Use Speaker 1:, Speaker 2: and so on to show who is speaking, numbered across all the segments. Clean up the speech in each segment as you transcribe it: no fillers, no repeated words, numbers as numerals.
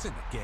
Speaker 1: in the game.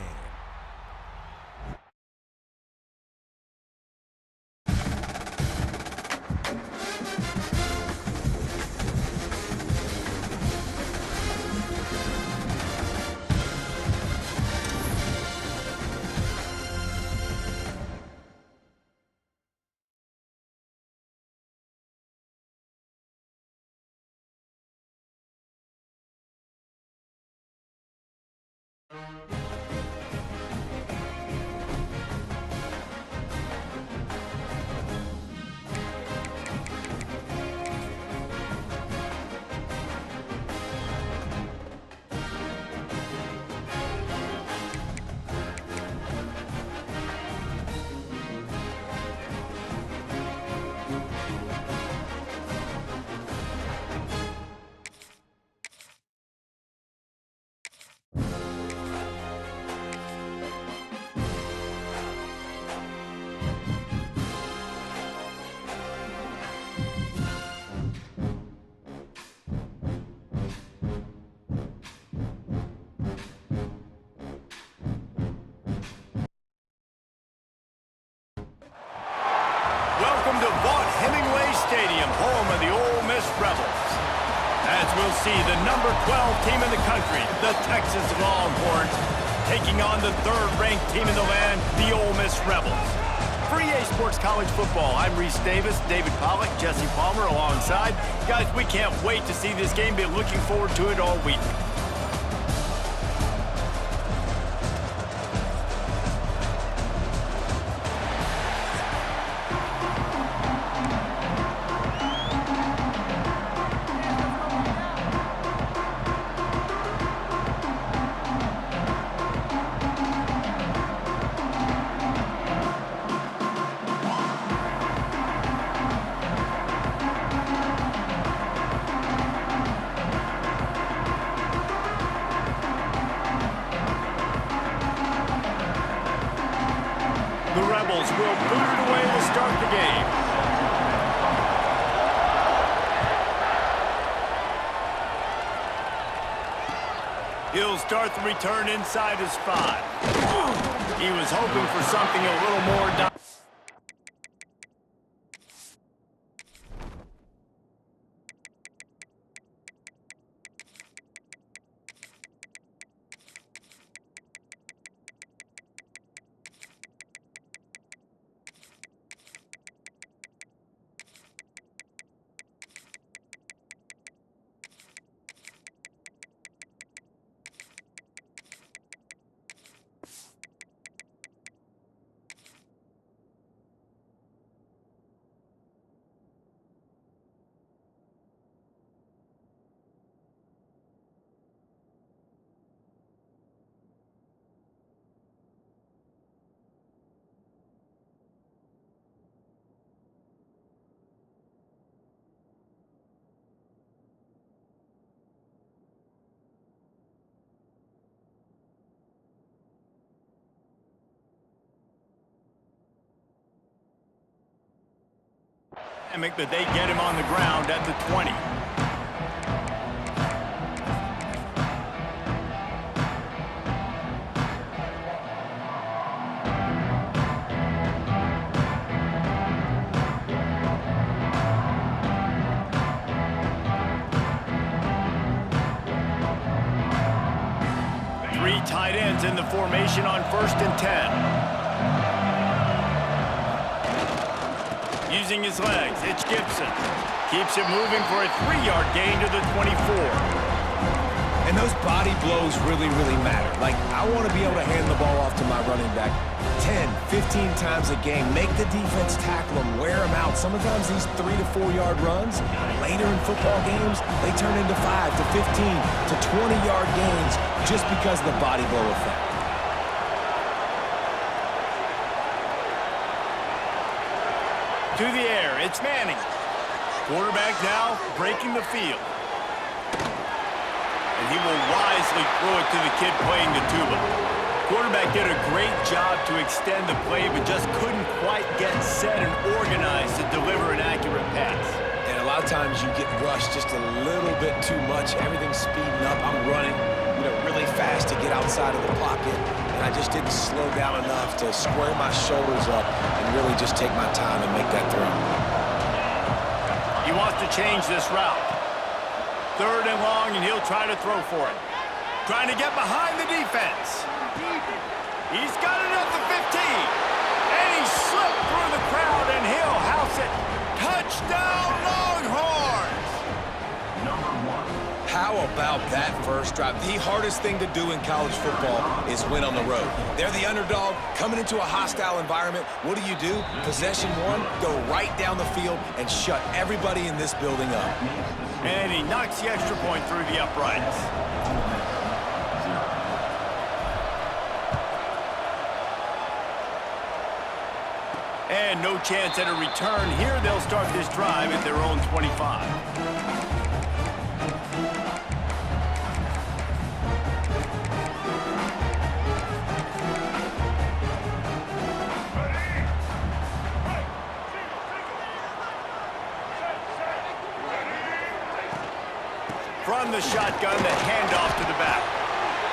Speaker 2: Welcome to Vaught-Hemingway Stadium, home of the Ole Miss Rebels. As we'll see, the number 12 team in the country, the Texas Longhorns, taking on the third-ranked team in the land, the Ole Miss Rebels. For EA Sports College Football, I'm Reese Davis, David Pollack, Jesse Palmer alongside. Guys, we can't wait to see this game. Been looking forward to it all week. The Rebels will boot it away to start the game. He'll start the return inside his 5. He was hoping for something a little more. But they get him on the ground at the 20. Three tight ends in the formation on 1st and 10. Using his legs, it's Gibson. Keeps it moving for a 3-yard gain to the 24.
Speaker 1: And those body blows really matter. Like, I want to be able to hand the ball off to my running back 10, 15 times a game. Make the defense tackle him, wear him out. Sometimes these 3 to 4-yard runs, later in football games, they turn into 5 to 15 to 20-yard gains just because of the body blow effect.
Speaker 2: To the air, it's Manning. Quarterback now breaking the field. And he will wisely throw it to the kid playing the tuba. Quarterback did a great job to extend the play, but just couldn't quite get set and organized to deliver an accurate pass.
Speaker 1: And a lot of sometimes you get rushed just a little bit too much. Everything's speeding up. I'm running, really fast to get outside of the pocket, and I just didn't slow down enough to square my shoulders up and really just take my time and make that throw.
Speaker 2: He wants to change this route. 3rd and long, and he'll try to throw for it. Trying to get behind the defense. He's got it at the 15. And he slipped through the crowd, and he'll house it. Touchdown, Longhorns!
Speaker 1: How about that first drive? The hardest thing to do in college football is win on the road. They're the underdog coming into a hostile environment. What do? Possession 1, go right down the field and shut everybody in this building up.
Speaker 2: And he knocks the extra point through the uprights. And no chance at a return here. They'll start this drive at their own 25. From the shotgun, the handoff to the back.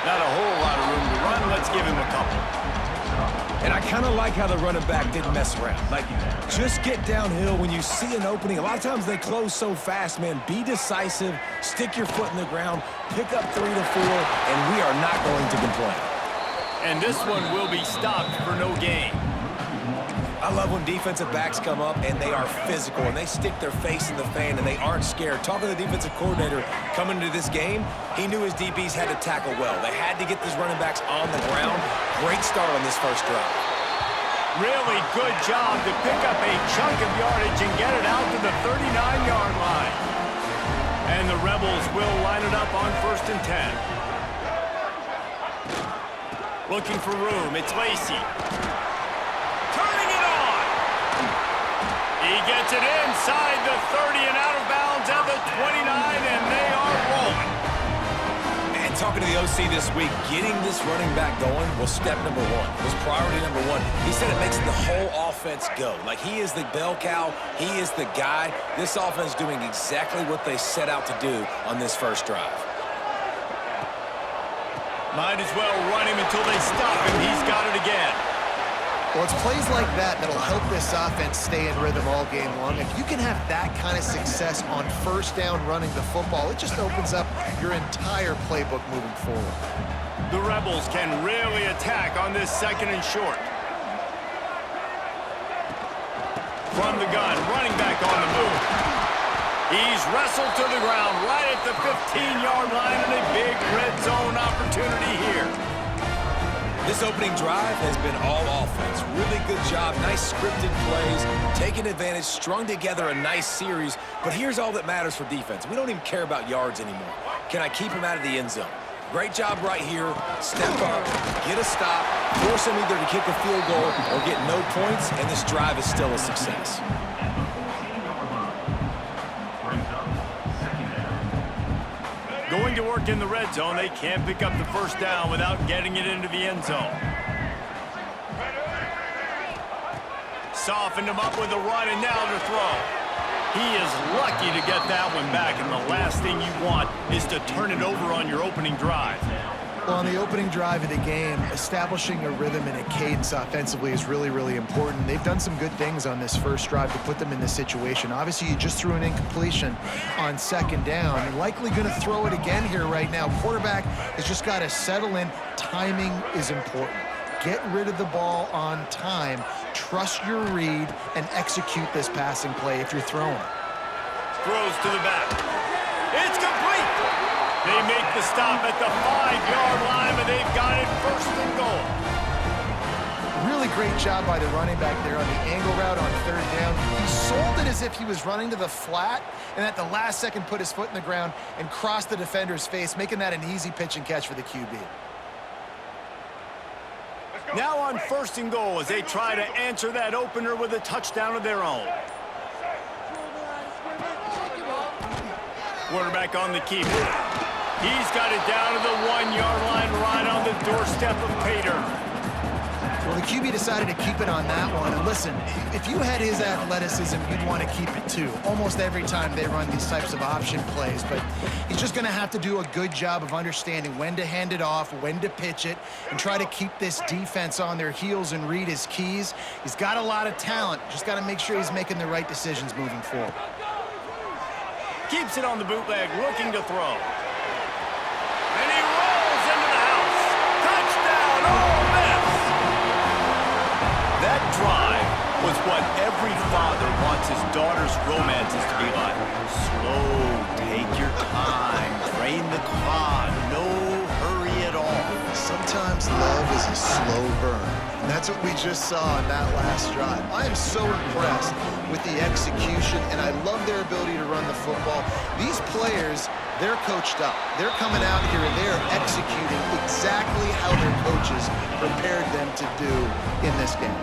Speaker 2: Not a whole lot of room to run. Let's give him a couple.
Speaker 1: And I kind of like how the running back didn't mess around. Like, just get downhill when you see an opening. A lot of times they close so fast, man. Be decisive, stick your foot in the ground, pick up 3 to 4, and we are not going to complain.
Speaker 2: And this one will be stopped for no gain.
Speaker 1: I love when defensive backs come up and they are physical and they stick their face in the fan and they aren't scared. Talking to the defensive coordinator coming into this game, he knew his DBs had to tackle well. They had to get these running backs on the ground. Great start on this first drive.
Speaker 2: Really good job to pick up a chunk of yardage and get it out to the 39-yard line. And the Rebels will line it up on 1st and 10. Looking for room, it's Lacy. Turning it on! He gets it inside the 30 and out of bounds at the 29, and they are rolling.
Speaker 1: And talking to the OC this week, getting this running back going was step number 1. Was priority number 1. He said it makes the whole offense go. Like, he is the bell cow. He is the guy. This offense doing exactly what they set out to do on this first drive.
Speaker 2: Might as well run him until they stop him. He's got it again.
Speaker 3: Well, it's plays like that that'll help this offense stay in rhythm all game long. If you can have that kind of success on 1st down running the football, it just opens up your entire playbook moving forward.
Speaker 2: The Rebels can really attack on this 2nd and short. From the gun, running back on the move. He's wrestled to the ground right at the 15-yard line and a big red zone opportunity here.
Speaker 1: This opening drive has been all offense. Really good job, nice scripted plays, taking advantage, strung together a nice series. But here's all that matters for defense. We don't even care about yards anymore. Can I keep him out of the end zone? Great job right here. Step up, get a stop, force him either to kick a field goal or get no points, and this drive is still a success.
Speaker 2: Going to work in the red zone, they can't pick up the 1st down without getting it into the end zone. Softened him up with a run, and now to throw. He is lucky to get that one back, and the last thing you want is to turn it over on your opening drive.
Speaker 3: Well, on the opening drive of the game, establishing a rhythm and a cadence offensively is really, really important. They've done some good things on this first drive to put them in this situation. Obviously, you just threw an incompletion on 2nd down. You're likely going to throw it again here right now. Quarterback has just got to settle in. Timing is important. Get rid of the ball on time. Trust your read and execute this passing play if you're throwing.
Speaker 2: Throws to the back. It's complete. They make the stop at the 5-yard line, but they've got it 1st and goal.
Speaker 3: Really great job by the running back there on the angle route on 3rd down. He sold it as if he was running to the flat, and at the last second put his foot in the ground and crossed the defender's face, making that an easy pitch and catch for the QB.
Speaker 2: Now on 1st and goal as they try to answer that opener with a touchdown of their own. Quarterback on the keeper. He's got it down to the 1-yard line right on the doorstep of Pater.
Speaker 3: Well, the QB decided to keep it on that one. And listen, if you had his athleticism, you'd want to keep it too. Almost every time they run these types of option plays. But he's just going to have to do a good job of understanding when to hand it off, when to pitch it, and try to keep this defense on their heels and read his keys. He's got a lot of talent. Just got to make sure he's making the right decisions moving forward.
Speaker 2: Keeps it on the bootleg, looking to throw. And he rolls into the house. Touchdown, Ole Miss! That drive was what every father wants his daughter's romances to be like. Slow, take your time, train the clock, no hurry at all.
Speaker 3: Sometimes love is a slow burn. And that's what we just saw on that last drive. I am so impressed with the execution, and I love their ability to run the football. These players, they're coached up. They're coming out here and they're executing exactly how their coaches prepared them to do in this game.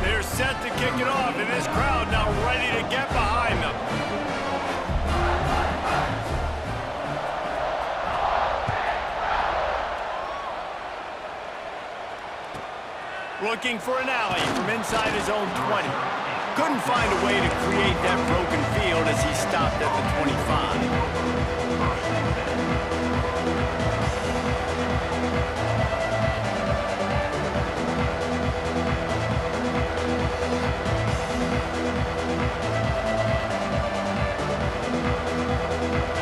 Speaker 2: They're set to kick it off, and this crowd now ready to get behind them. Looking for an alley from inside his own 20. Couldn't find a way to create that broken field as he stopped at the 25.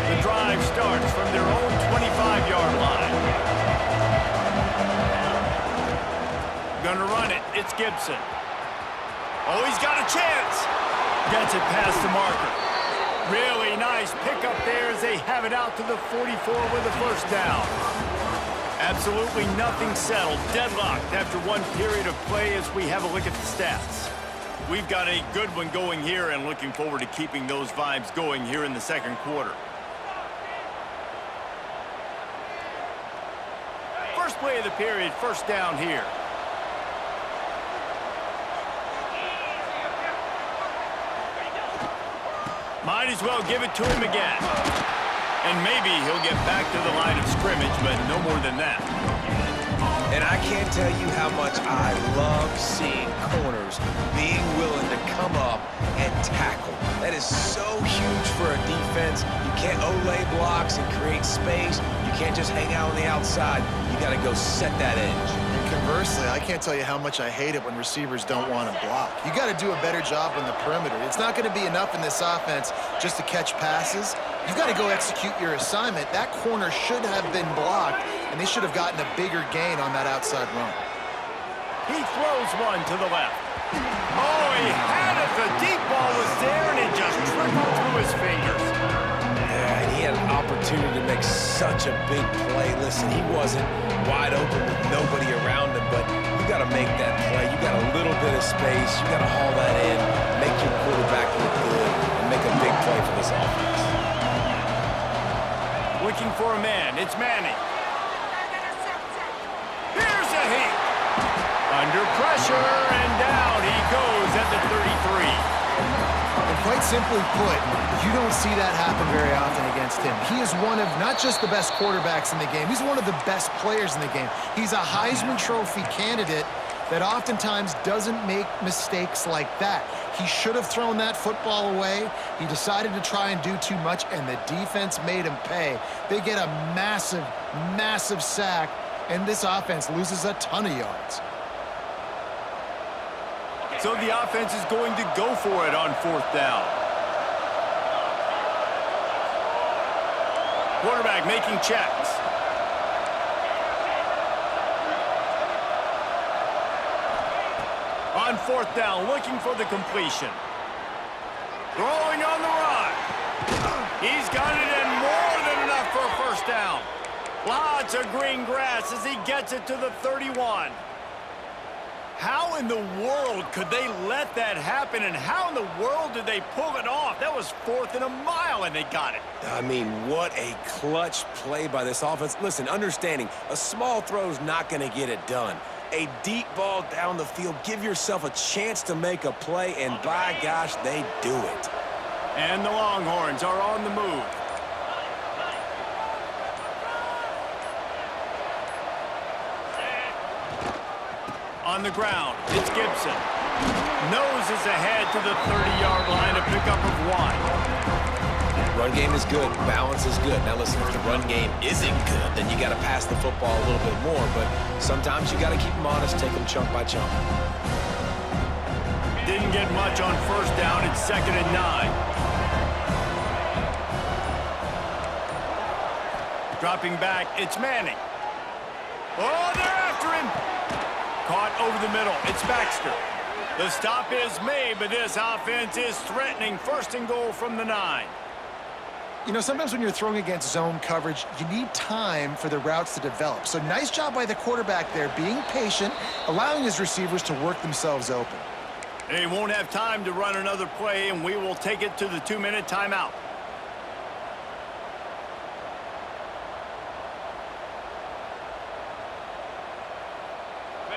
Speaker 2: The drive starts from their own 25-yard line. Gonna run it. It's Gibson. Oh, he's got a chance. Gets it past the marker. Really nice pickup there as they have it out to the 44 with a first down. Absolutely nothing settled. Deadlocked after one period of play as we have a look at the stats. We've got a good one going here and looking forward to keeping those vibes going here in the second quarter. First play of the period, first down here. Might as well give it to him again. And maybe he'll get back to the line of scrimmage, but no more than that.
Speaker 1: And I can't tell you how much I love seeing corners being willing to come up and tackle. That is so huge for a defense. You can't olay blocks and create space. You can't just hang out on the outside. You got to go set that edge.
Speaker 3: Conversely, I can't tell you how much I hate it when receivers don't want to block. You got to do a better job on the perimeter. It's not going to be enough in this offense just to catch passes. You've got to go execute your assignment. That corner should have been blocked, and they should have gotten a bigger gain on that outside run.
Speaker 2: He throws one to the left. Oh, he had it. The deep ball was there, and it just trickled through his fingers.
Speaker 1: Yeah, and he had an opportunity to make such a big play. Listen, he wasn't wide open with nobody around him, but you got to make that play. You got a little bit of space. You got to haul that in, make your quarterback look good, and make a big play for this offense.
Speaker 2: Looking for a man. It's Manning. Here's a heat. Under pressure, and down he goes at the 33.
Speaker 3: And quite simply put, you don't see that happen very often against him. He is one of not just the best quarterbacks in the game, he's one of the best players in the game. He's a Heisman Trophy candidate that oftentimes doesn't make mistakes like that. He should have thrown that football away. He decided to try and do too much, and the defense made him pay. They get a massive, massive sack, and this offense loses a ton of yards.
Speaker 2: So the offense is going to go for it on fourth down. Quarterback making checks. On fourth down, looking for the completion. Throwing on the run. He's got it in more than enough for a first down. Lots of green grass as he gets it to the 31. How in the world could they let that happen, and how in the world did they pull it off? That was 4th and a mile, and they got it.
Speaker 1: I mean, what a clutch play by this offense. Listen, understanding, a small throw's not going to get it done. A deep ball down the field, give yourself a chance to make a play, and by gosh, they do it.
Speaker 2: And the Longhorns are on the move. On the ground, it's Gibson. Noses ahead to the 30-yard line, a pickup of 1.
Speaker 1: Run game is good. Balance is good. Now listen, if the run game isn't good, then you got to pass the football a little bit more. But sometimes you got to keep them honest, take them chunk by chunk.
Speaker 2: Didn't get much on first down. It's 2nd and 9. Dropping back, it's Manning. Oh, they're after him. Caught over the middle. It's Baxter. The stop is made, but this offense is threatening. 1st and goal from the 9.
Speaker 3: You know, sometimes when you're throwing against zone coverage, you need time for the routes to develop. So nice job by the quarterback there, being patient, allowing his receivers to work themselves open.
Speaker 2: They won't have time to run another play, and we will take it to the 2-minute timeout.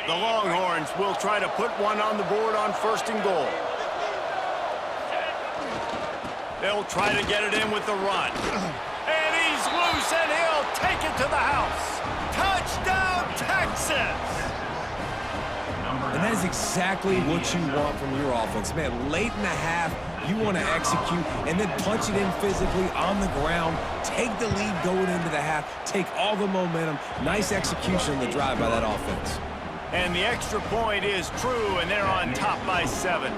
Speaker 2: The Longhorns will try to put one on the board on 1st and goal. They'll try to get it in with the run. And he's loose, and he'll take it to the house. Touchdown, Texas!
Speaker 1: And that is exactly what you want from your offense. Man, late in the half, you want to execute and then punch it in physically on the ground. Take the lead going into the half. Take all the momentum. Nice execution on the drive by that offense.
Speaker 2: And the extra point is true, and they're on top by 7.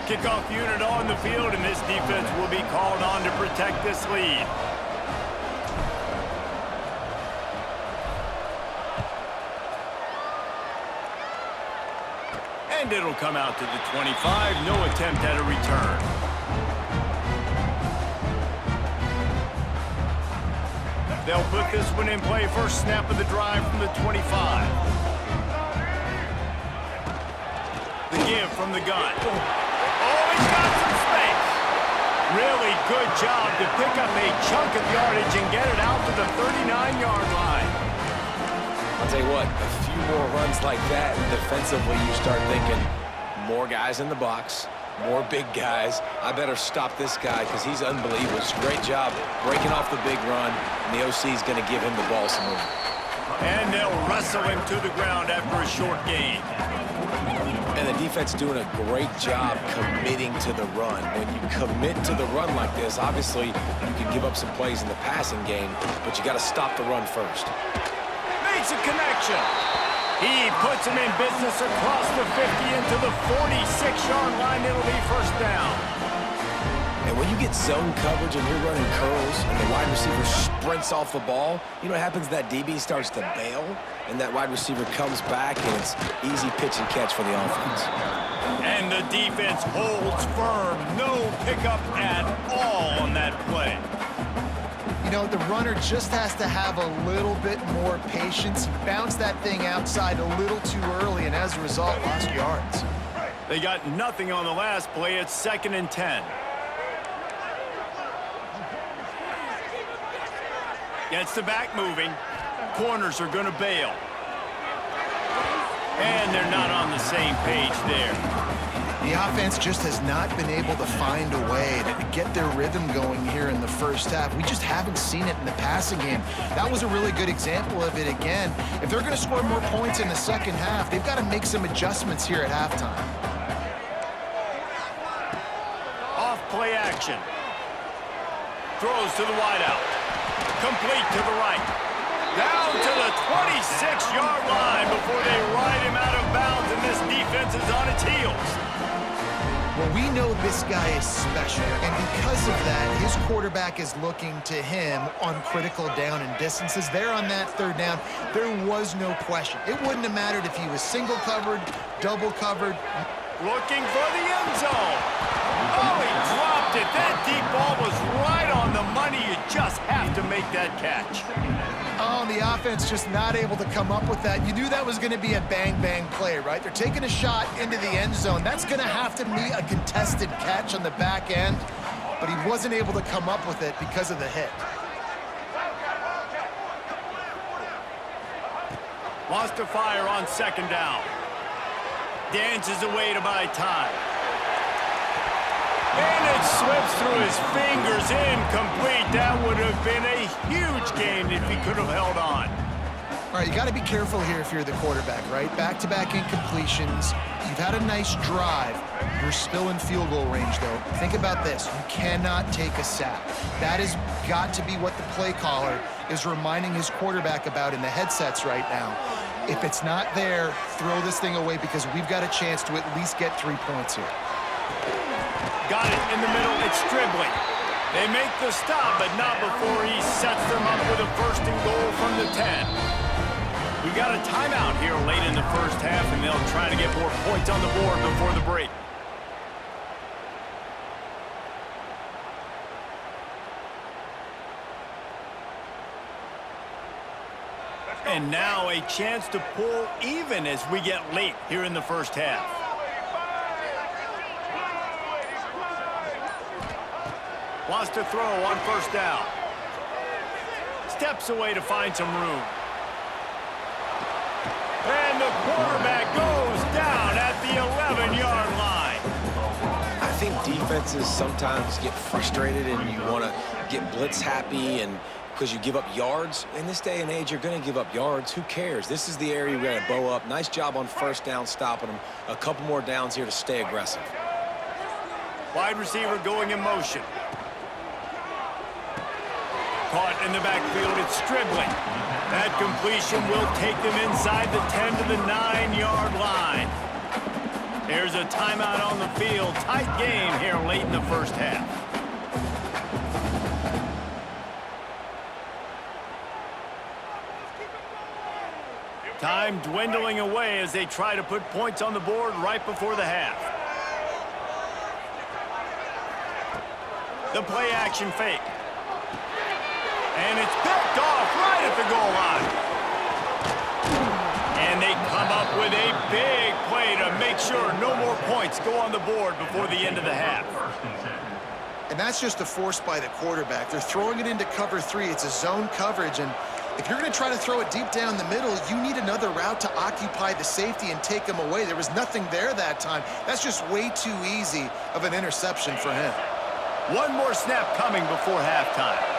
Speaker 2: Kickoff unit on the field, and this defense will be called on to protect this lead. And it'll come out to the 25. No attempt at a return. They'll put this one in play. First snap of the drive from the 25. The give from the gun. Oh, he's got some space. Really good job to pick up a chunk of yardage and get it out to the 39-yard line.
Speaker 1: I'll tell you what, a few more runs like that, and defensively you start thinking, more guys in the box, more big guys. I better stop this guy because he's unbelievable. It's a great job breaking off the big run, and the OC is going to give him the ball some more.
Speaker 2: And they'll wrestle him to the ground after a short gain.
Speaker 1: And the defense doing a great job committing to the run. When you commit to the run like this, obviously you can give up some plays in the passing game, but you got to stop the run first.
Speaker 2: Makes a connection. He puts him in business across the 50 into the 46-yard line. It'll be 1st down.
Speaker 1: And when you get zone coverage and you're running curls and the wide receiver sprints off the ball, you know what happens? That DB starts to bail, and that wide receiver comes back, and it's easy pitch and catch for the offense.
Speaker 2: And the defense holds firm. No pickup at all on that play.
Speaker 3: You know, the runner just has to have a little bit more patience. He bounced that thing outside a little too early, and as a result, lost yards.
Speaker 2: They got nothing on the last play. It's 2nd and 10. Gets the back moving. Corners are going to bail. And they're not on the same page there.
Speaker 3: The offense just has not been able to find a way to get their rhythm going here in the first half. We just haven't seen it in the passing game. That was a really good example of it again. If they're going to score more points in the second half, they've got to make some adjustments here at halftime.
Speaker 2: Off play action. Throws to the wideout. Complete to the right. Down to the 26-yard line before they ride him out of bounds, and this defense is on its heels.
Speaker 3: Well, we know this guy is special, and because of that, his quarterback is looking to him on critical down and distances. There on that 3rd down, there was no question. It wouldn't have mattered if he was single covered, double covered.
Speaker 2: Looking for the end zone. Oh, he dropped it. That deep ball was right on the money. You just have to make that catch.
Speaker 3: Oh, the offense just not able to come up with that. You knew that was going to be a bang-bang play, right? They're taking a shot into the end zone. That's going to have to be a contested catch on the back end, but he wasn't able to come up with it because of the hit.
Speaker 2: Lost to fire on 2nd down. Dances away to buy time. And it slips through his fingers, incomplete. That would have been a huge gain if he could have held on.
Speaker 3: All right, you got to be careful here if you're the quarterback, right? Back-to-back incompletions. You've had a nice drive. You're still in field goal range, though. Think about this. You cannot take a sack. That has got to be what the play caller is reminding his quarterback about in the headsets right now. If it's not there, throw this thing away because we've got a chance to at least get 3 points here.
Speaker 2: Got it in the middle. It's Stribling. They make the stop, but not before he sets them up with a 1st and goal from the 10. We got a timeout here late in the first half, and they'll try to get more points on the board before the break. And now a chance to pull even as we get late here in the first half. Wants to throw on 1st down. Steps away to find some room. And the quarterback goes down at the 11-yard line.
Speaker 1: I think defenses sometimes get frustrated and you want to get blitz happy and because you give up yards. In this day and age, you're going to give up yards. Who cares? This is the area we're going to bow up. Nice job on 1st down stopping them. A couple more downs here to stay aggressive.
Speaker 2: Wide receiver going in motion. Caught in the backfield, it's Stribling. That completion will take them inside the 10 to the 9-yard line. There's a timeout on the field. Tight game here late in the first half. Time dwindling away as they try to put points on the board right before the half. The play action fake. And it's picked off right at the goal line. And they come up with a big play to make sure no more points go on the board before the end of the half.
Speaker 3: And that's just a force by the quarterback. They're throwing it into cover 3. It's a zone coverage, and if you're going to try to throw it deep down the middle, you need another route to occupy the safety and take him away. There was nothing there that time. That's just way too easy of an interception for him.
Speaker 2: One more snap coming before halftime.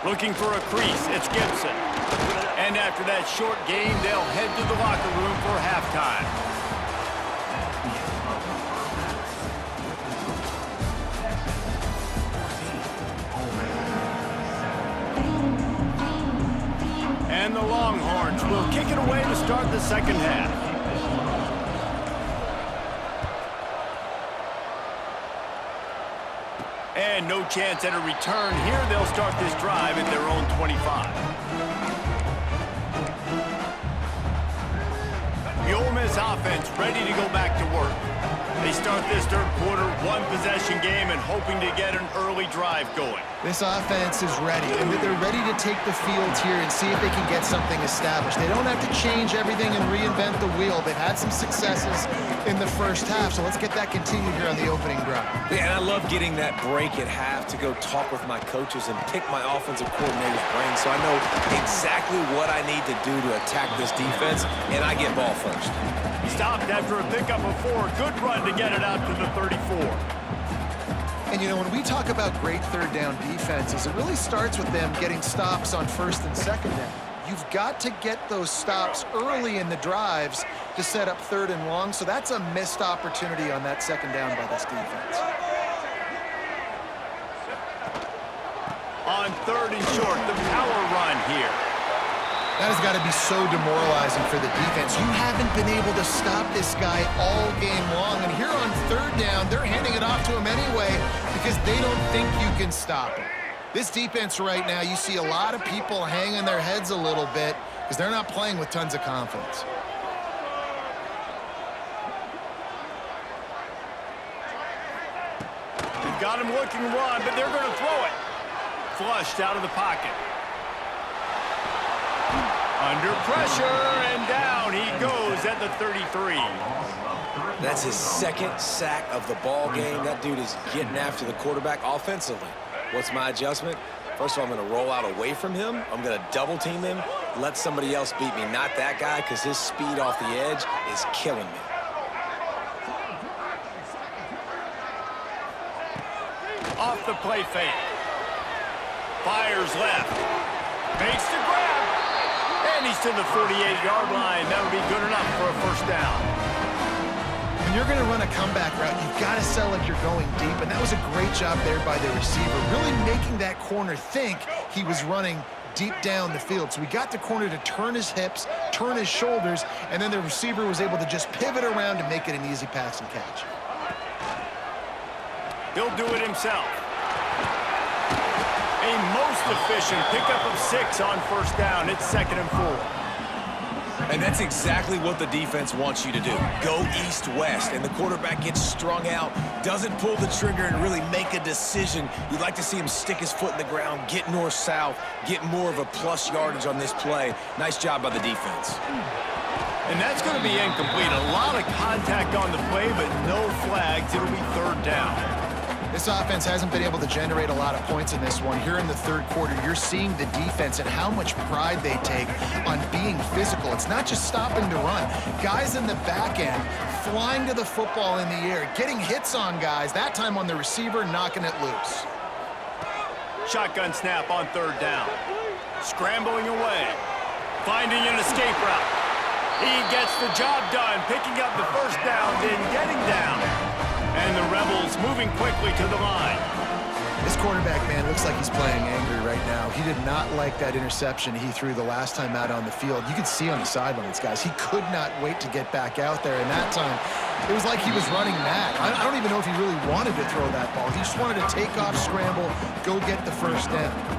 Speaker 2: Looking for a crease, it's Gibson. And after that short game, they'll head to the locker room for halftime. And the Longhorns will kick it away to start the second half. And no chance at a return here. They'll start this drive at their own 25. The Ole Miss offense ready to go back to work. They start this third quarter one-possession game and hoping to get an early drive going.
Speaker 3: This offense is ready, and they're ready to take the field here and see if they can get something established. They don't have to change everything and reinvent the wheel. They've had some successes in the first half, so let's get that continued here on the opening drive.
Speaker 1: Yeah, and I love getting that break at half to go talk with my coaches and pick my offensive coordinator's brain so I know exactly what I need to do to attack this defense, and I get ball first.
Speaker 2: Stopped after a pickup of 4. Good run to get it out to the 34.
Speaker 3: And, you know, when we talk about great third down defenses, it really starts with them getting stops on 1st and 2nd down. You've got to get those stops early in the drives to set up 3rd and long, so that's a missed opportunity on that 2nd down by this defense.
Speaker 2: On 3rd and short, the power run here.
Speaker 3: That has got to be so demoralizing for the defense. You haven't been able to stop this guy all game long. And here on 3rd down, they're handing it off to him anyway because they don't think you can stop him. This defense right now, you see a lot of people hanging their heads a little bit because they're not playing with tons of confidence.
Speaker 2: They've got him looking run, but they're going to throw it. Flushed out of the pocket. Under pressure, and down he goes at the 33.
Speaker 1: That's his 2nd sack of the ball game. That dude is getting after the quarterback offensively. What's my adjustment? First of all, I'm going to roll out away from him. I'm going to double team him, let somebody else beat me, not that guy, because his speed off the edge is killing me.
Speaker 2: off the play fake. Fires left. Fakes the grab. And he's to the 48-yard line. That would be good enough for a first down.
Speaker 3: When you're going to run a comeback route, you've got to sell like you're going deep, and that was a great job there by the receiver, really making that corner think he was running deep down the field. So we got the corner to turn his hips, turn his shoulders, and then the receiver was able to just pivot around to make it an easy pass and catch.
Speaker 2: He'll do it himself. A most efficient pickup of 6 on first down. It's 2nd and 4.
Speaker 1: And that's exactly what the defense wants you to do. Go east-west, and the quarterback gets strung out, doesn't pull the trigger and really make a decision. You'd like to see him stick his foot in the ground, get north-south, get more of a plus yardage on this play. Nice job by the defense.
Speaker 2: And that's going to be incomplete. A lot of contact on the play, but no flags. It'll be 3rd down.
Speaker 3: This offense hasn't been able to generate a lot of points in this one. Here in the 3rd quarter, you're seeing the defense and how much pride they take on being physical. It's not just stopping to run. Guys in the back end flying to the football in the air, getting hits on guys, that time on the receiver, knocking it loose.
Speaker 2: Shotgun snap on 3rd down. Scrambling away. Finding an escape route. He gets the job done, picking up the first down, then getting down. And the Rebels moving quickly to the line.
Speaker 3: This quarterback, man, looks like he's playing angry right now. He did not like that interception he threw the last time out on the field. You could see on the sidelines, guys, he could not wait to get back out there. And that time, it was like he was running mad. I don't even know if he really wanted to throw that ball. He just wanted to take off, scramble, go get the first down.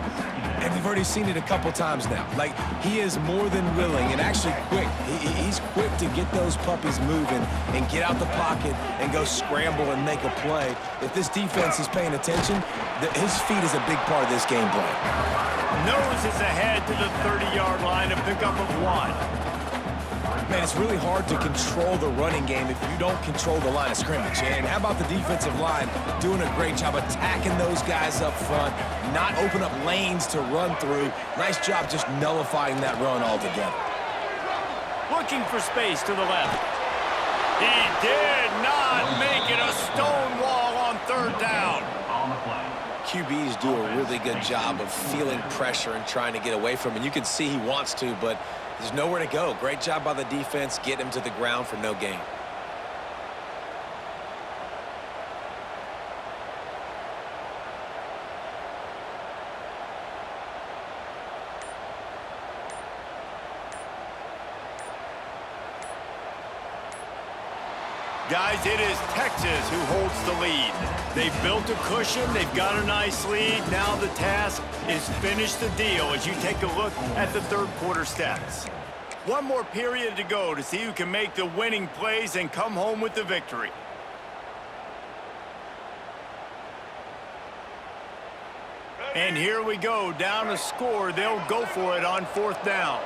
Speaker 1: And we've already seen it a couple times now. Like, he is more than willing and actually quick. He's quick to get those puppies moving and get out the pocket and go scramble and make a play. If this defense is paying attention, his feet is a big part of this game plan.
Speaker 2: Noses ahead to the 30-yard line, a pickup of 1.
Speaker 1: Man, it's really hard to control the running game if you don't control the line of scrimmage. And how about the defensive line doing a great job attacking those guys up front, not open up lanes to run through. Nice job just nullifying that run altogether.
Speaker 2: Looking for space to the left. He did not make it a stone wall on 3rd down.
Speaker 1: QBs do a really good job of feeling pressure and trying to get away from it. You can see he wants to, but there's nowhere to go. Great job by the defense, getting him to the ground for no gain.
Speaker 2: Guys, it is Texas who holds the lead. They've built a cushion. They've got a nice lead. Now the task is finish the deal as you take a look at the 3rd quarter stats. One more period to go to see who can make the winning plays and come home with the victory. And here we go. Down a score. They'll go for it on 4th down.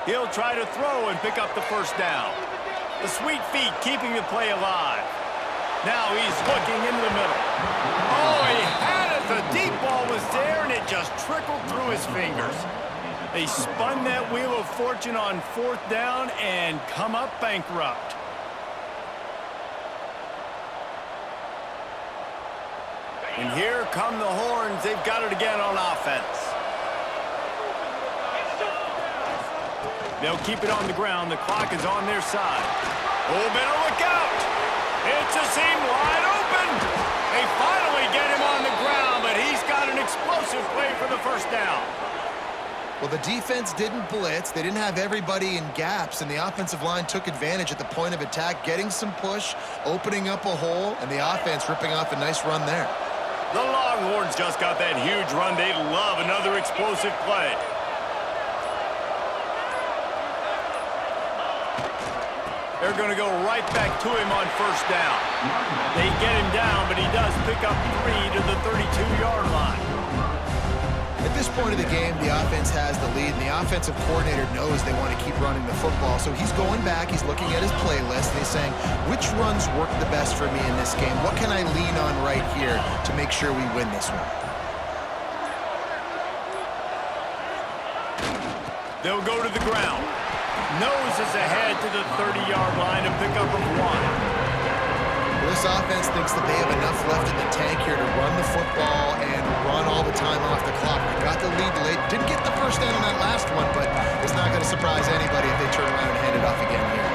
Speaker 2: He'll try to throw and pick up the first down. The sweet feet keeping the play alive. Now he's looking into the middle. Oh, he had it. The deep ball was there, and it just trickled through his fingers. They spun that wheel of fortune on 4th down and come up bankrupt. And here come the horns. They've got it again on offense. They'll keep it on the ground. The clock is on their side. Oh, better look out. It's a seam wide open. They finally get him on the ground, but he's got an explosive play for the first down.
Speaker 3: Well, the defense didn't blitz. They didn't have everybody in gaps, and the offensive line took advantage at the point of attack, getting some push, opening up a hole, and the offense ripping off a nice run there.
Speaker 2: The Longhorns just got that huge run. They love another explosive play. They're going to go right back to him on first down. They get him down, but he does pick up 3 to the 32-yard line.
Speaker 3: At this point of the game, the offense has the lead, and the offensive coordinator knows they want to keep running the football. So he's going back, he's looking at his playlist, and he's saying, which runs work the best for me in this game? What can I lean on right here to make sure we win this one?
Speaker 2: They'll go to the ground. Noses ahead to the 30-yard line to pick up of 1.
Speaker 3: This offense thinks that they have enough left in the tank here to run the football and run all the time off the clock. They got the lead late. Didn't get the first down on that last one, but it's not going to surprise anybody if they turn around and hand it off again here.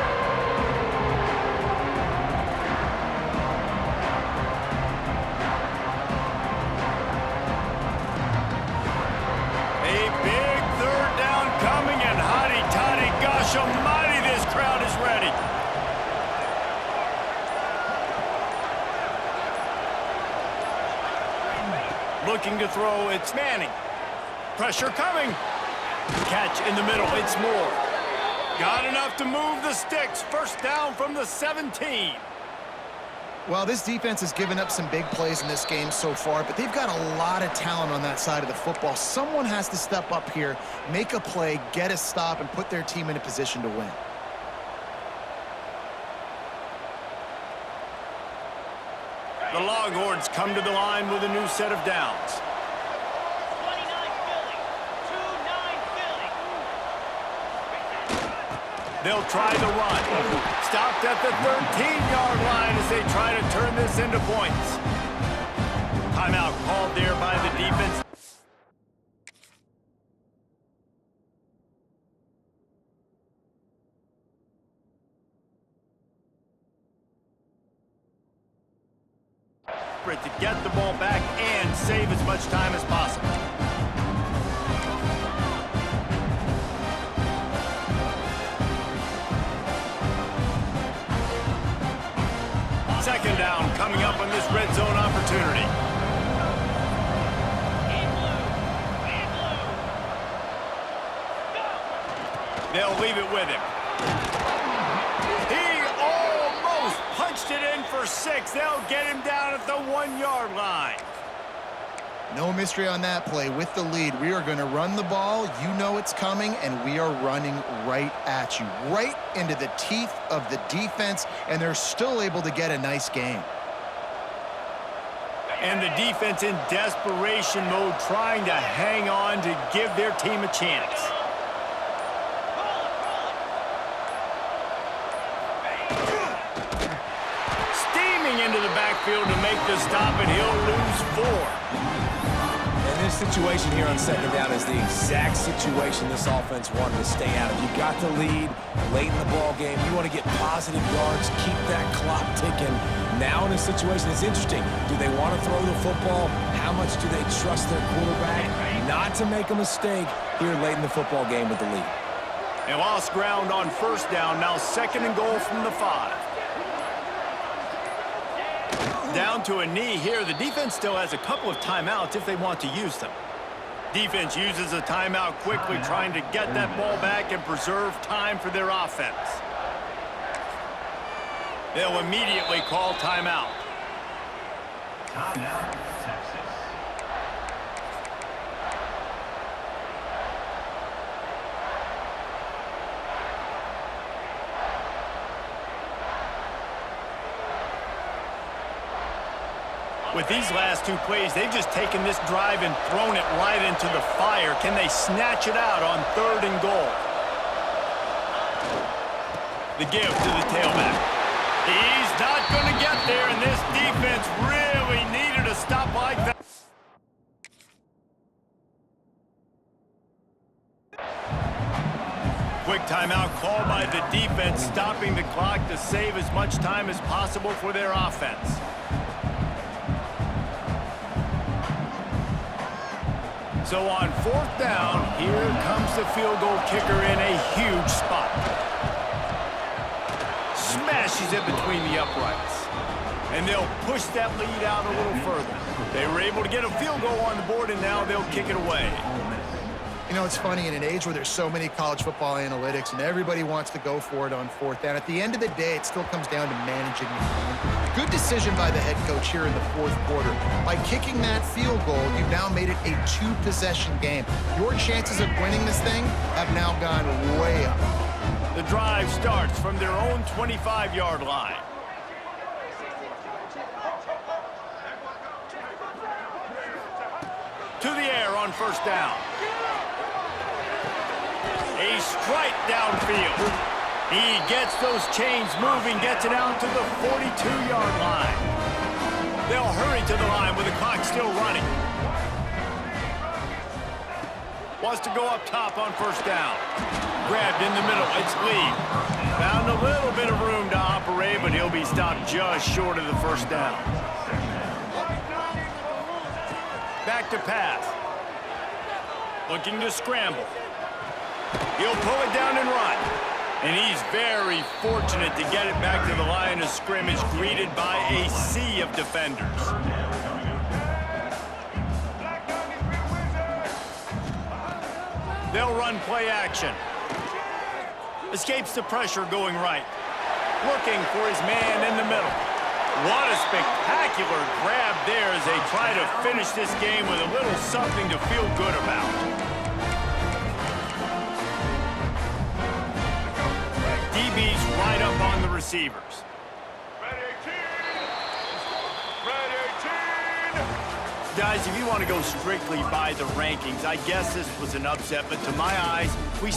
Speaker 2: A big third down coming, and hotty-toddy, gosh almighty, this crowd is ready. Looking to throw, it's Manning. Pressure coming. Catch in the middle, it's Moore. Got enough to move the sticks. First down from the 17.
Speaker 3: Well, this defense has given up some big plays in this game so far, but they've got a lot of talent on that side of the football. Someone has to step up here, make a play, get a stop, and put their team in a position to win.
Speaker 2: The Longhorns come to the line with a new set of downs.
Speaker 4: 29 Philly. 2-9 Philly.
Speaker 2: They'll try the run. Stopped at the 13-yard line as they try to turn this into points. Timeout called there by the defense. To get the ball back and save as much time as possible. Second down coming up on this red zone opportunity.
Speaker 4: In blue. Go.
Speaker 2: They'll leave it with him. He almost punched it in for 6. They'll get him down at the 1-yard line.
Speaker 3: No mystery on that play. With the lead, we are going to run the ball. You know it's coming, and we are running right at you, right into the teeth of the defense, and they're still able to get a nice game.
Speaker 2: And the defense in desperation mode, trying to hang on to give their team a chance. Steaming into the backfield to make the stop, and he'll lose 4.
Speaker 1: And this situation here on second down is the exact situation this offense wanted to stay out of. You got the lead late in the ball game. You want to get positive yards, keep that clock ticking. Now in this situation, it's interesting. Do they want to throw the football? How much do they trust their quarterback not to make a mistake here late in the football game with the lead?
Speaker 2: They lost ground on first down. Now second and goal from the 5. Down to a knee here. The defense still has a couple of timeouts if they want to use them. Defense uses a timeout quickly, trying to get that ball back and preserve time for their offense. They'll immediately call timeout.
Speaker 5: Timeout, Texas.
Speaker 2: With these last 2 plays, they've just taken this drive and thrown it right into the fire. Can they snatch it out on 3rd and goal? The give to the tailback. He's not going to get there, and this defense really needed a stop like that. Quick timeout called by the defense, stopping the clock to save as much time as possible for their offense. So on 4th down, here comes the field goal kicker in a huge spot. Smashes it between the uprights. And they'll push that lead out a little further. They were able to get a field goal on the board, and now they'll kick it away.
Speaker 3: You know, it's funny, in an age where there's so many college football analytics and everybody wants to go for it on 4th down, at the end of the day, it still comes down to managing the game. Good decision by the head coach here in the 4th quarter. By kicking that field goal, you've now made it a 2-possession game. Your chances of winning this thing have now gone way up.
Speaker 2: The drive starts from their own 25-yard line. To the air on 1st down. A strike downfield. He gets those chains moving, gets it out to the 42-yard line. They'll hurry to the line with the clock still running. Wants to go up top on first down. Grabbed in the middle. It's Lee. Found a little bit of room to operate, but he'll be stopped just short of the first down. Back to pass. Looking to scramble. He'll pull it down and run. And he's very fortunate to get it back to the line of scrimmage, greeted by a sea of defenders. They'll run play action. Escapes the pressure going right. Looking for his man in the middle. What a spectacular grab there as they try to finish this game with a little something to feel good about. DB's right up on the receivers. Guys, if you want to go strictly by the rankings, I guess this was an upset, but to my eyes, we